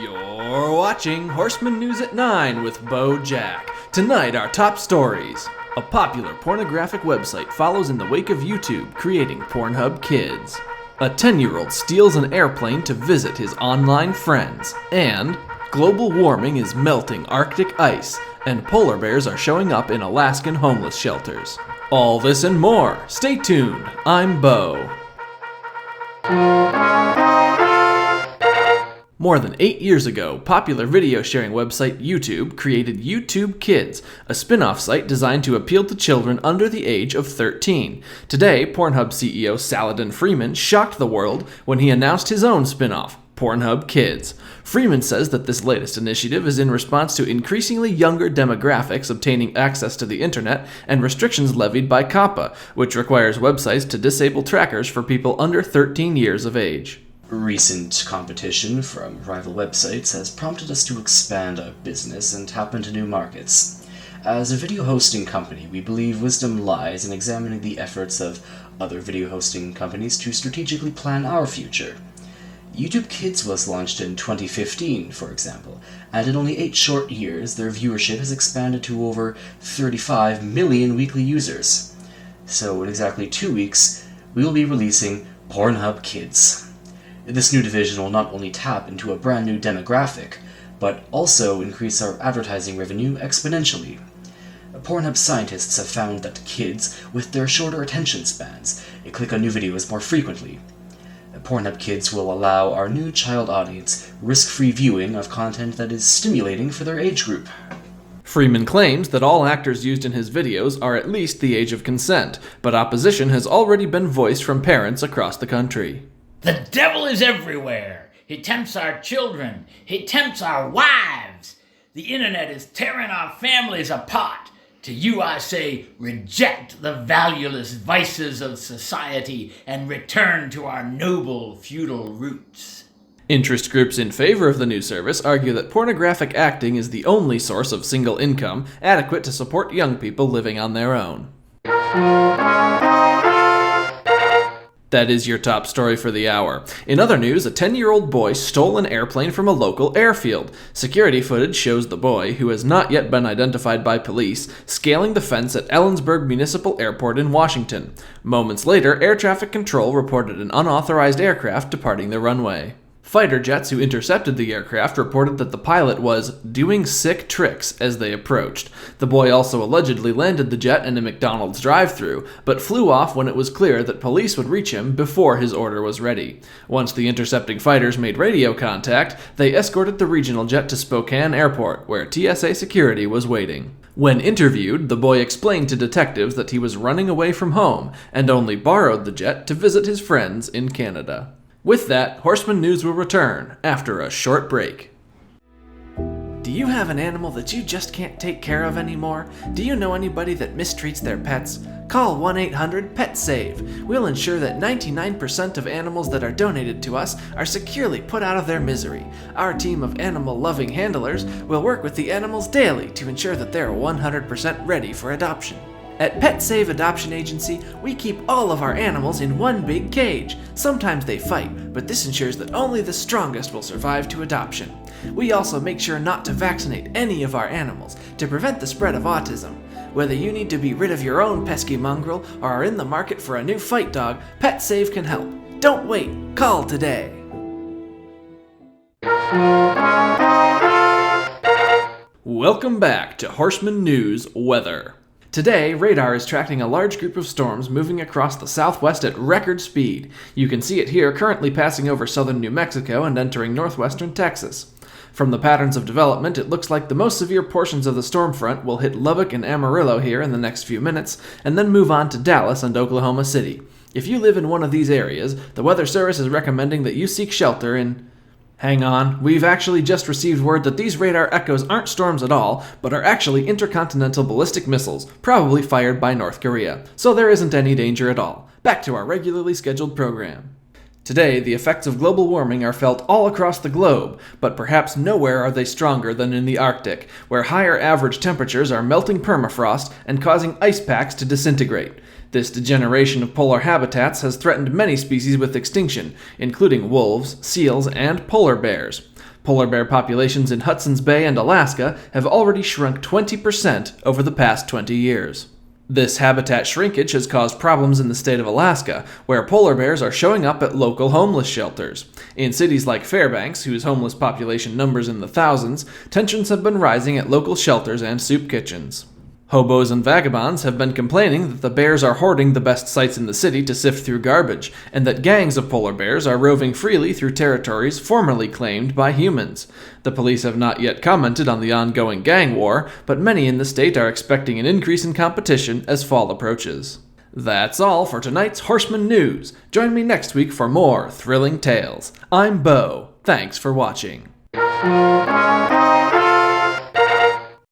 You're watching Horseman News at 9 with Bo Jack. Tonight, our top stories. A popular pornographic website follows in the wake of YouTube, creating PornHub Kids. A 10-year-old steals an airplane to visit his online friends. And global warming is melting Arctic ice, and polar bears are showing up in Alaskan homeless shelters. All this and more. Stay tuned. I'm Bo. More than 8 years ago, popular video sharing website YouTube created YouTube Kids, a spin-off site designed to appeal to children under the age of 13. Today, Pornhub CEO Saladin Freeman shocked the world when he announced his own spin-off, PornHub Kids. Freeman says that this latest initiative is in response to increasingly younger demographics obtaining access to the internet and restrictions levied by COPPA, which requires websites to disable trackers for people under 13 years of age. Recent competition from rival websites has prompted us to expand our business and tap into new markets. As a video hosting company, we believe wisdom lies in examining the efforts of other video hosting companies to strategically plan our future. YouTube Kids was launched in 2015, for example, and in only 8 short years, their viewership has expanded to over 35 million weekly users. So in exactly 2 weeks, we will be releasing PornHub Kids. This new division will not only tap into a brand new demographic, but also increase our advertising revenue exponentially. Pornhub scientists have found that kids, with their shorter attention spans, click on new videos more frequently. Pornhub Kids will allow our new child audience risk-free viewing of content that is stimulating for their age group. Freeman claims that all actors used in his videos are at least the age of consent, but opposition has already been voiced from parents across the country. The devil is everywhere. He tempts our children. He tempts our wives. The internet is tearing our families apart. To you I say, reject the valueless vices of society and return to our noble feudal roots. Interest groups in favor of the new service argue that pornographic acting is the only source of single income adequate to support young people living on their own. That is your top story for the hour. In other news, a 10-year-old boy stole an airplane from a local airfield. Security footage shows the boy, who has not yet been identified by police, scaling the fence at Ellensburg Municipal Airport in Washington. Moments later, air traffic control reported an unauthorized aircraft departing the runway. Fighter jets who intercepted the aircraft reported that the pilot was doing sick tricks as they approached. The boy also allegedly landed the jet in a McDonald's drive-thru, but flew off when it was clear that police would reach him before his order was ready. Once the intercepting fighters made radio contact, they escorted the regional jet to Spokane Airport, where TSA security was waiting. When interviewed, the boy explained to detectives that he was running away from home and only borrowed the jet to visit his friends in Canada. With that, Horseman News will return after a short break. Do you have an animal that you just can't take care of anymore? Do you know anybody that mistreats their pets? Call 1-800-PetSafe. We'll ensure that 99% of animals that are donated to us are securely put out of their misery. Our team of animal-loving handlers will work with the animals daily to ensure that they're 100% ready for adoption. At PetSafe Adoption Agency, we keep all of our animals in one big cage. Sometimes they fight, but this ensures that only the strongest will survive to adoption. We also make sure not to vaccinate any of our animals to prevent the spread of autism. Whether you need to be rid of your own pesky mongrel or are in the market for a new fight dog, PetSafe can help. Don't wait, call today. Welcome back to Horseman News Weather. Today, radar is tracking a large group of storms moving across the southwest at record speed. You can see it here currently passing over southern New Mexico and entering northwestern Texas. From the patterns of development, it looks like the most severe portions of the storm front will hit Lubbock and Amarillo here in the next few minutes, and then move on to Dallas and Oklahoma City. If you live in one of these areas, the Weather Service is recommending that you seek shelter in... Hang on, we've actually just received word that these radar echoes aren't storms at all, but are actually intercontinental ballistic missiles, probably fired by North Korea. So there isn't any danger at all. Back to our regularly scheduled program. Today, the effects of global warming are felt all across the globe, but perhaps nowhere are they stronger than in the Arctic, where higher average temperatures are melting permafrost and causing ice packs to disintegrate. This degeneration of polar habitats has threatened many species with extinction, including wolves, seals, and polar bears. Polar bear populations in Hudson's Bay and Alaska have already shrunk 20% over the past 20 years. This habitat shrinkage has caused problems in the state of Alaska, where polar bears are showing up at local homeless shelters. In cities like Fairbanks, whose homeless population numbers in the thousands, tensions have been rising at local shelters and soup kitchens. Hobos and vagabonds have been complaining that the bears are hoarding the best sites in the city to sift through garbage, and that gangs of polar bears are roving freely through territories formerly claimed by humans. The police have not yet commented on the ongoing gang war, but many in the state are expecting an increase in competition as fall approaches. That's all for tonight's Horseman News. Join me next week for more thrilling tales. I'm Bo. Thanks for watching.